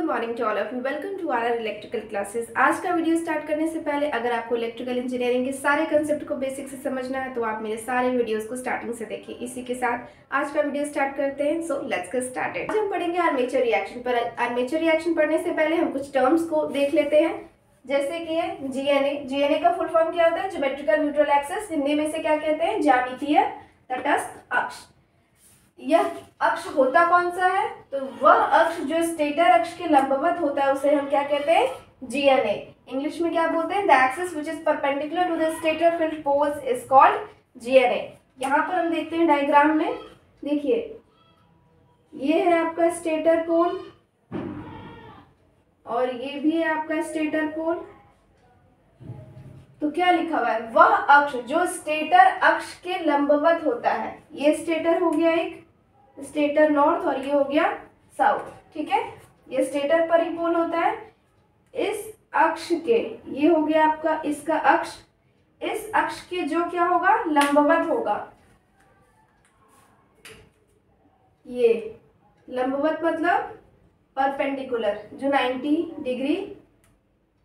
Morning to all of you. Welcome to our electrical classes. आज का video start करने से पहले अगर आपको इलेक्ट्रिकल इंजीनियरिंग के सारे कंसेप्ट को बेसिक से समझना है तो आप मेरे सारे वीडियोस को स्टार्टिंग से देखिए। इसी के साथ आज का वीडियो स्टार्ट करते हैं। So let's get started. आज हम पढ़ेंगे आर्मेचर रिएक्शन पर। आर्मेचर रिएक्शन पढ़ने से पहले हम कुछ टर्म्स को देख लेते हैं, जैसे कि है जीएनए। जीएनए का फुल फॉर्म क्या होता है? Geometrical neutral axis. हिंदी में से क्या कहते हैं? ज्यामितीय तटस्थ अक्ष। यह अक्ष होता कौन सा है? तो वह अक्ष जो स्टेटर अक्ष के लंबवत होता है उसे हम क्या कहते हैं? जीएनए। इंग्लिश में क्या बोलते हैं? The axis which is perpendicular to the stator field poles is called GNA. यहाँ पर हम देखते हैं डायग्राम में, देखिए ये है आपका स्टेटर पोल और ये भी है आपका स्टेटर पोल। तो क्या लिखा हुआ है? वह अक्ष जो स्टेटर अक्ष के लंबवत होता है। ये स्टेटर हो गया एक, स्टेटर नॉर्थ, और ये हो गया साउथ। ठीक है, ये स्टेटर पर ही पोल होता है। इस अक्ष के, ये हो गया आपका इसका अक्ष, इस अक्ष के जो क्या होगा? लंबवत होगा। ये लंबवत मतलब परपेंडिकुलर, जो 90 डिग्री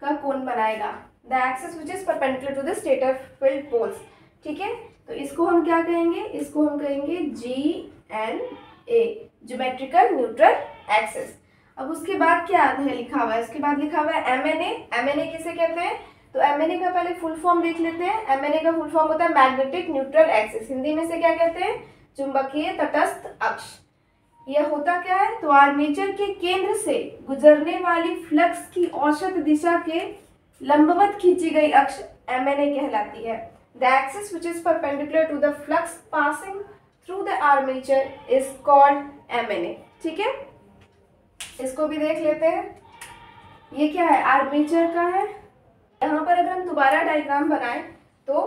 का कोण बनाएगा। The axis which is perpendicular to the stator field poles. ठीक है, तो इसको हम क्या कहेंगे? इसको हम कहेंगे GNA, ज्योमेट्रिकल न्यूट्रल एक्सिस। अब उसके बाद क्या है लिखा हुआ है? उसके बाद लिखा हुआ है MNA। MNA किसे कहते हैं? तो MNA का पहले फुल फॉर्म देख लेते हैं। MNA का फुल फॉर्म होता है मैग्नेटिक न्यूट्रल एक्सिस। हिंदी में से क्या कहते हैं? चुंबकीय तटस्थ अक्ष। यह होता क्या है? तो आर्मेचर के केंद्र से गुजरने वाली फ्लक्स की औसत दिशा के लंबवत खींची गई अक्ष MNA कहलाती है। The axis which is perpendicular to the flux passing through the armature is called MNA। ठीक है, इसको भी देख लेते हैं। ये क्या है? आर्मेचर का है। यहाँ पर अगर हम दोबारा डायग्राम बनाएं तो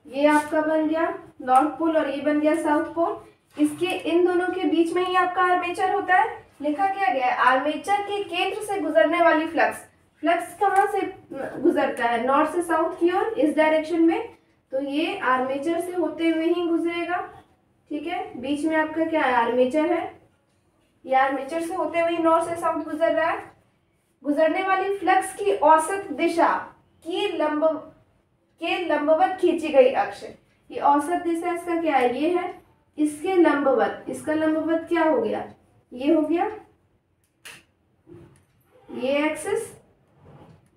ये आपका बन गया नॉर्थ पोल और ये बन गया साउथ पोल। इसके इन दोनों के बीच में ही आपका आर्मेचर होता है। लिखा क्या गया है? आर्मेचर के केंद्र से गुजरने वाली फ्लक्स। फ्लक्स कहाँ से गुजरता है? नॉर्थ से साउथ की ओर, इस डायरेक्शन में। तो ये आर्मेचर से होते हुए ही गुजरेगा। ठीक है, बीच में आपका क्या है? आर्मेचर है। ये आर्मेचर से होते हुए नॉर्थ से साउथ गुजर रहा है। गुजरने वाली फ्लक्स की औसत दिशा की लंबवत खींची गई अक्ष। ये औसत दिशा इसका क्या है? ये है। इसके लंबवत, इसका लंबवत क्या हो गया? ये हो गया ये एक्सिस।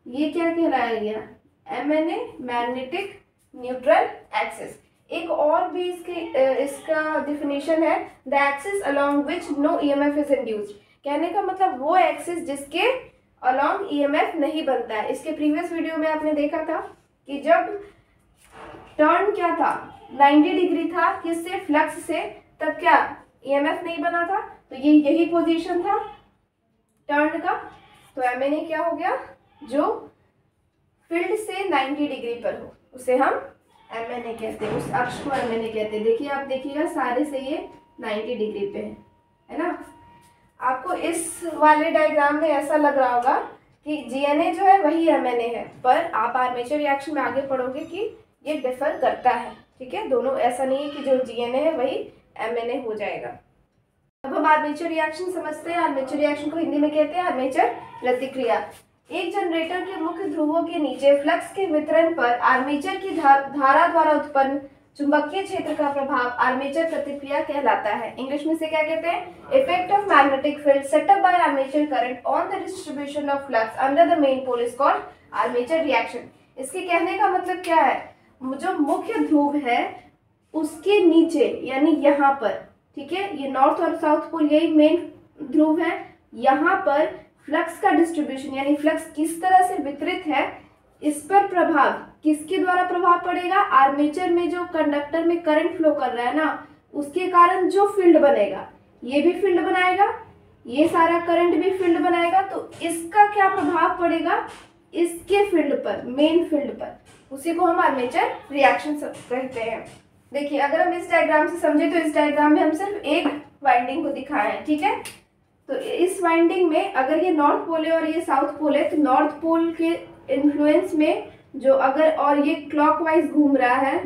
ये क्या कहलाया गया? MNA, magnetic neutral axis. एक और भी इसका डिफिनेशन है, the axis along which no EMF is induced. कहने का मतलब वो एक्सिस जिसके अलोंग EMF नहीं बनता है। इसके प्रीवियस वीडियो में आपने देखा था कि जब टर्न क्या था? 90 डिग्री था, किससे? फ्लक्स से। तब क्या EMF नहीं बना था? तो ये यही पोजीशन था टर्न का। तो MNA क्या हो गया? जो फील्ड से 90 डिग्री पर हो उसे हम MNA कहते हैं, उस अक्ष को MNA कहते हैं। देखिए, आप देखिएगा सारे से ये 90 डिग्री पे है ना। आपको इस वाले डायग्राम में ऐसा लग रहा होगा कि GNA जो है वही MNA है, पर आप आर्मेचर रिएक्शन में आगे पढ़ोगे कि ये डिफर करता है। ठीक है, दोनों, ऐसा नहीं है कि जो GNA है वही MNA हो जाएगा। अब हम आर्मेचर रिएक्शन समझते हैं। आर्मेचर रिएक्शन को हिंदी में कहते हैं आर्मेचर प्रतिक्रिया। एक जनरेटर के मुख्य ध्रुवों के नीचे फ्लक्स के वितरण पर आर्मेचर की धारा द्वारा उत्पन्न चुंबकीय क्षेत्र का प्रभाव आर्मेचर प्रतिक्रिया कहलाता है। इंग्लिश में से क्या कहते हैं? Effect of magnetic field set up by armature current on the distribution of flux under the main pole is called armature reaction. इसके कहने का मतलब क्या है? जो मुख्य ध्रुव है उसके नीचे, यानी यहाँ पर, ठीक है, ये नॉर्थ और साउथ पोल यही मेन ध्रुव है। यहाँ पर फ्लक्स का डिस्ट्रीब्यूशन, यानी फ्लक्स किस तरह से वितरित है, इस पर प्रभाव किसके द्वारा प्रभाव पड़ेगा? आर्मेचर में जो कंडक्टर में करंट फ्लो कर रहा है ना, उसके कारण जो फील्ड बनेगा, ये भी फील्ड बनाएगा, ये सारा करंट भी फील्ड बनाएगा। तो इसका क्या प्रभाव पड़ेगा? इसके फील्ड पर, मेन फील्ड पर। उसी को हम आर्मेचर रिएक्शन कहते हैं। देखिए, अगर हम इस डायग्राम से समझे तो इस डायग्राम में हम सिर्फ एक वाइंडिंग को दिखाए हैं। ठीक है, तो इस वाइंडिंग में अगर ये नॉर्थ पोल है और ये साउथ पोल है, तो नॉर्थ पोल के इन्फ्लुएंस में जो अगर, और ये क्लॉकवाइज घूम रहा है,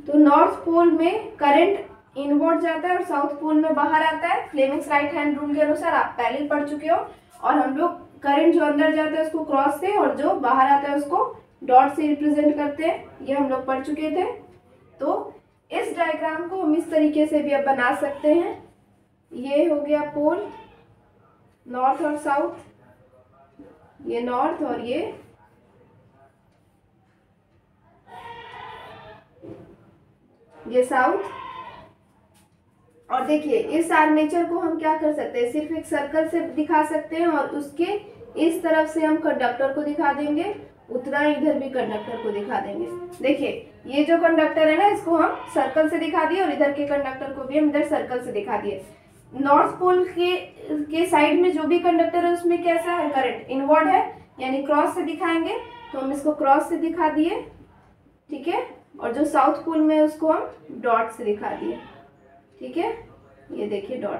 तो नॉर्थ पोल में करंट इनवर्ड जाता है और साउथ पोल में बाहर आता है। फ्लेमिंग्स राइट हैंड रूल के अनुसार आप पहले ही पढ़ चुके हो। और हम लोग करंट जो अंदर जाता है उसको क्रॉस से और जो बाहर आता है उसको डॉट से रिप्रेजेंट करते हैं, ये हम लोग पढ़ चुके थे। तो इस डायग्राम को हम इस तरीके से भी अब बना सकते हैं। ये हो गया पोल, नॉर्थ और साउथ, ये नॉर्थ और ये साउथ। और देखिए इस आर्मेचर को हम क्या कर सकते हैं, सिर्फ एक सर्कल से दिखा सकते हैं और उसके इस तरफ से हम कंडक्टर को दिखा देंगे, उतना इधर भी कंडक्टर को दिखा देंगे। देखिए ये जो कंडक्टर है ना, इसको हम सर्कल से दिखा दिए और इधर के कंडक्टर को भी हम इधर सर्कल से दिखा दिए। नॉर्थ पोल के साइड में जो भी कंडक्टर है उसमें कैसा है, करंट इनवर्ड है, यानी क्रॉस से दिखाएंगे, तो हम इसको क्रॉस से दिखा दिए, ठीक है। और जो साउथ पोल में है उसको हम डॉट से दिखा दिए, ठीक है। ये देखिए डॉट,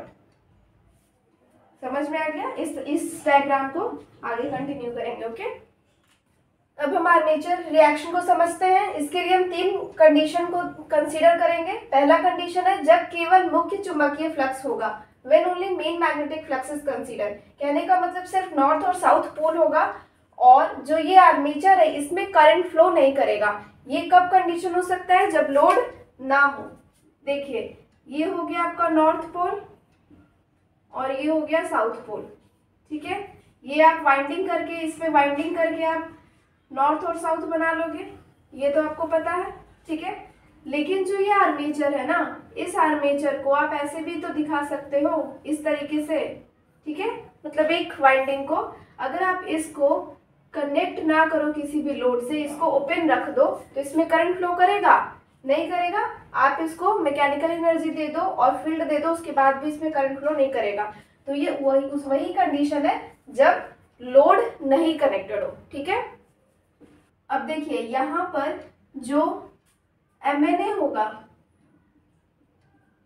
समझ में आ गया। इस डायग्राम को आगे कंटिन्यू करेंगे, ओके। अब हम आर्मेचर रिएक्शन को समझते हैं। इसके लिए हम 3 कंडीशन को कंसीडर करेंगे। पहला कंडीशन है जब केवल मुख्य चुंबकीय फ्लक्स होगा, when only main magnetic flux is consider. कहने का मतलब सिर्फ नॉर्थ और साउथ पोल होगा और जो ये आर्मेचर है इसमें करंट फ्लो नहीं करेगा। ये कब कंडीशन हो सकता है, जब लोड ना हो। देखिए ये हो गया आपका नॉर्थ पोल और ये हो गया साउथ पोल, ठीक है। ये आप वाइंडिंग करके, इसमें वाइंडिंग करके आप नॉर्थ और साउथ बना लोगे, ये तो आपको पता है, ठीक है। लेकिन जो ये आर्मेचर है ना, इस आर्मेचर को आप ऐसे भी तो दिखा सकते हो, इस तरीके से, ठीक है। मतलब एक वाइंडिंग को अगर आप इसको कनेक्ट ना करो किसी भी लोड से, इसको ओपन रख दो, तो इसमें करंट फ्लो करेगा, नहीं करेगा। आप इसको मैकेनिकल एनर्जी दे दो और फील्ड दे दो, उसके बाद भी इसमें करंट फ्लो नहीं करेगा। तो ये वही कंडीशन है जब लोड नहीं कनेक्टेड हो, ठीक है। अब देखिए यहाँ पर जो MNA होगा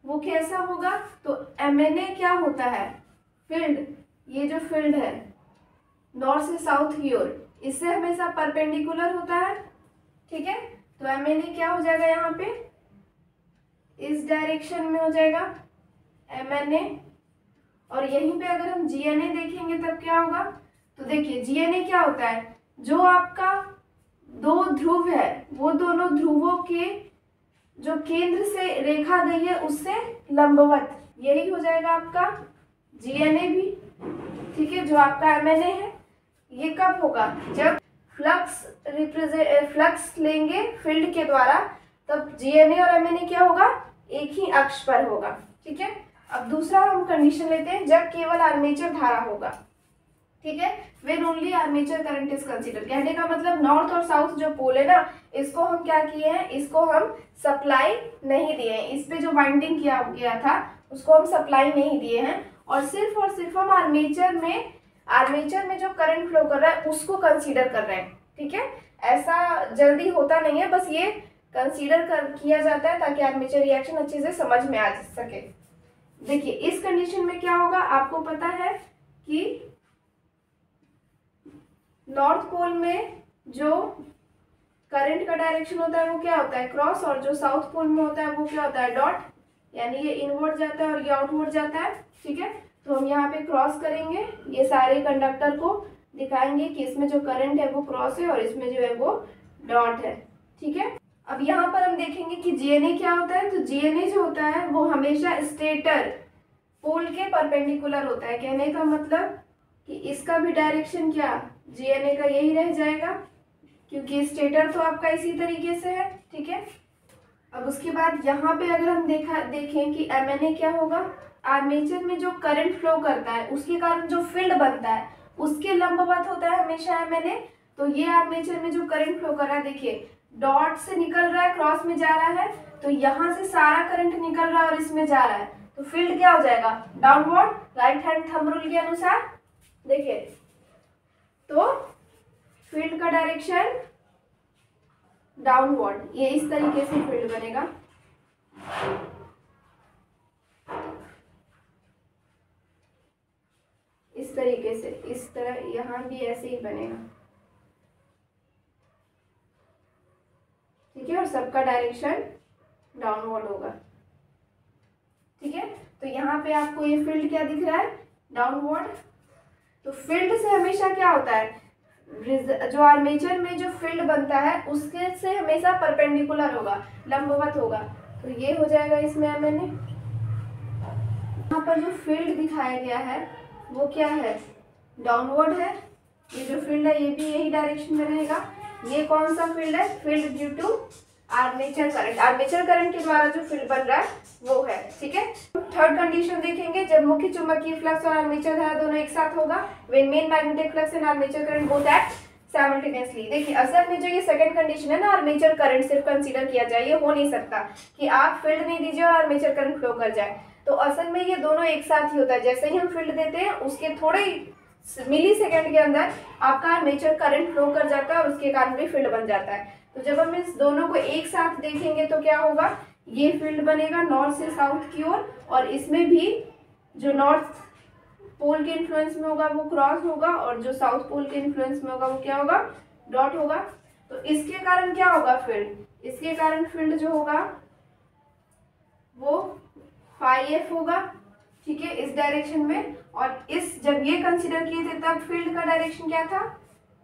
वो कैसा होगा, तो MNA क्या होता है, फील्ड। ये जो फील्ड है नॉर्थ से साउथ की ओर, इससे हमेशा परपेंडिकुलर होता है, ठीक है। तो MNA क्या हो जाएगा, यहाँ पे इस डायरेक्शन में हो जाएगा MNA। और यहीं पे अगर हम GNA देखेंगे तब क्या होगा, तो देखिए GNA क्या होता है, जो आपका 2 ध्रुव है वो दोनों ध्रुवों के जो केंद्र से रेखा गई है उससे लंबवत, यही हो जाएगा आपका GNA भी, ठीक है। जो आपका MNA है ये कब होगा, जब फ्लक्स लेंगे फील्ड के द्वारा, तब GNA और MNA क्या होगा, एक ही अक्ष पर होगा, ठीक है। अब दूसरा हम कंडीशन लेते हैं जब केवल आर्मेचर धारा होगा, ठीक है। When only armature current is consider. कहने का मतलब नॉर्थ और साउथ जो पोल है ना, इसको हम क्या किए हैं, इसको हम सप्लाई नहीं दिए हैं, इस पे जो वाइंडिंग किया गया था उसको हम सप्लाई नहीं दिए हैं, और सिर्फ हम आर्मेचर में जो करंट फ्लो कर रहा है उसको कंसीडर कर रहे हैं, ठीक है। ऐसा जल्दी होता नहीं है, बस ये कंसीडर किया जाता है ताकि आर्मेचर रिएक्शन अच्छे से समझ में आ सके। देखिए इस कंडीशन में क्या होगा, आपको पता है कि नॉर्थ पोल में जो करंट का डायरेक्शन होता है वो क्या होता है, क्रॉस, और जो साउथ पोल में होता है वो क्या होता है, डॉट। यानी ये इनवर्ड जाता है और ये आउटवर्ड जाता है, ठीक है। तो हम यहाँ पे क्रॉस करेंगे, ये सारे कंडक्टर को दिखाएंगे कि इसमें जो करंट है वो क्रॉस है और इसमें जो है वो डॉट है, ठीक है। अब यहाँ पर हम देखेंगे कि GNA क्या होता है, तो GNA जो होता है वो हमेशा स्टेटर पोल के परपेंडिकुलर होता है। कहने का मतलब कि इसका भी डायरेक्शन क्या, GNA का यही रह जाएगा, क्योंकि स्टेटर तो आपका इसी तरीके से है, ठीक है। अब उसके बाद यहाँ पे अगर हम देखें कि MNA क्या होगा, आर्मेचर में जो करंट फ्लो करता है उसके कारण जो फील्ड बनता है उसके लंबवत होता है हमेशा MNA। तो ये आर्मेचर में जो करंट फ्लो कर रहा है, देखिए डॉट से निकल रहा है, क्रॉस में जा रहा है, तो यहाँ से सारा करंट निकल रहा है और इसमें जा रहा है, तो फील्ड क्या हो जाएगा, downward, right hand thumb rule के अनुसार। देखिए तो फील्ड का डायरेक्शन डाउनवर्ड, ये इस तरीके से फील्ड बनेगा, इस तरीके से, इस तरह यहाँ भी ऐसे ही बनेगा, ठीक है। और सबका डायरेक्शन डाउनवर्ड होगा। ठीक है। तो यहाँ पे आपको ये फील्ड क्या दिख रहा है, डाउनवर्ड। तो फील्ड से हमेशा क्या होता है, जो आर्मेचर में जो फील्ड बनता है उसके से हमेशा परपेंडिकुलर होगा, लंबवत होगा। तो ये हो जाएगा इसमें मैंने यहाँ पर जो फील्ड दिखाया गया है वो क्या है, डाउनवर्ड है। ये जो फील्ड है ये भी यही डायरेक्शन में रहेगा। ये कौन सा फील्ड है, field due to armature current, armature current के द्वारा जो फील्ड बन रहा है वो है, ठीक है। थर्ड कंडीशन देखेंगे, जब मुख्य चुंबकीय फ्लक्स और आर्मेचर धारा दोनों एक साथ होगा, when main magnetic flux and armature current both act simultaneously. देखिए असल में जो ये सेकंड कंडीशन है ना, आर्मेचर करंट सिर्फ कंसीडर किया जाए, ये हो नहीं सकता कि आप फील्ड नहीं दीजिए और आर्मेचर करंट फ्लो कर जाए। तो असल में ये दोनों एक साथ ही होता है। जैसे ही हम फील्ड देते हैं उसके थोड़े मिली सेकेंड के अंदर आपका आर्मेचर करंट फ्लो कर जाता है और उसके कारण भी फील्ड बन जाता है। तो जब हम इस दोनों को एक साथ देखेंगे तो क्या होगा, ये फील्ड बनेगा नॉर्थ से साउथ की ओर, और इसमें भी जो नॉर्थ पोल के इन्फ्लुएंस में होगा वो क्रॉस होगा, और जो साउथ पोल के इन्फ्लुएंस में होगा वो क्या होगा, डॉट होगा। तो इसके कारण क्या होगा फील्ड, इसके कारण फील्ड जो होगा वो फाई एफ होगा, ठीक है, इस डायरेक्शन में। और इस जब ये कंसीडर किए थे तब फील्ड का डायरेक्शन क्या था,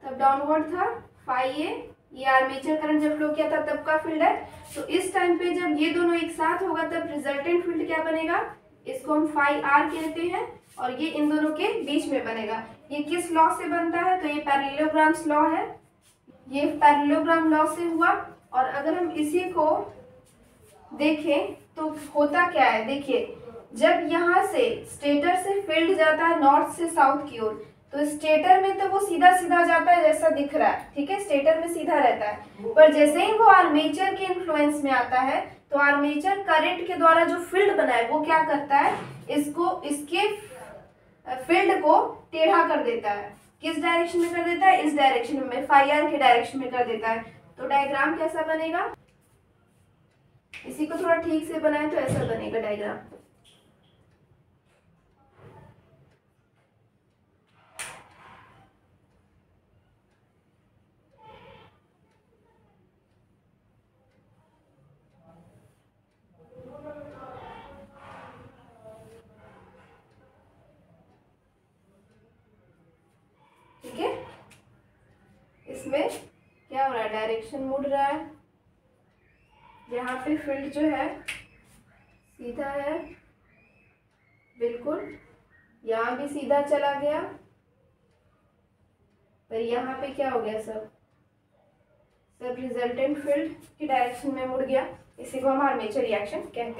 तब डाउनवर्ड था, फाई ए। ये आर्मेचर करंट जब फ्लो किया था तब का फील्ड है। तो इस टाइम पे जब ये दोनों एक साथ होगा तब रिजल्टेंट फील्ड क्या बनेगा, इसको हम फाई आर कहते हैं, और ये इन दोनों के बीच में बनेगा। ये किस लॉ से बनता है, तो ये पैरेललोग्राम्स लॉ है, ये पैरेललोग्राम लॉ से हुआ। और अगर हम इसी को देखें तो होता क्या है, देखिए जब यहाँ से स्टेटर से फील्ड जाता है नॉर्थ से साउथ की ओर, तो स्टेटर में तो वो सीधा सीधा जाता है जैसा दिख रहा है, ठीक है, स्टेटर में सीधा रहता है। पर जैसे ही वो आर्मेचर के इन्फ्लुएंस में आता है तो आर्मेचर करंट के द्वारा जो फील्ड बना है वो क्या करता है, इसको इसके फील्ड को टेढ़ा कर देता है। किस डायरेक्शन में कर देता है, इस डायरेक्शन में, फाई आर के डायरेक्शन में कर देता है। तो डायग्राम कैसा बनेगा, इसी को थोड़ा ठीक से बनाए तो ऐसा बनेगा डायग्राम। ठीक है, इसमें क्या हो रहा है, डायरेक्शन मुड़ रहा है, यहाँ पे फील्ड जो है सीधा है बिल्कुल, यहाँ भी सीधा चला गया, पर यहाँ पे क्या हो गया, सब रिजल्टेंट फील्ड की डायरेक्शन में मुड़ गया। इसी को हम आर्मेचर रिएक्शन कहते हैं।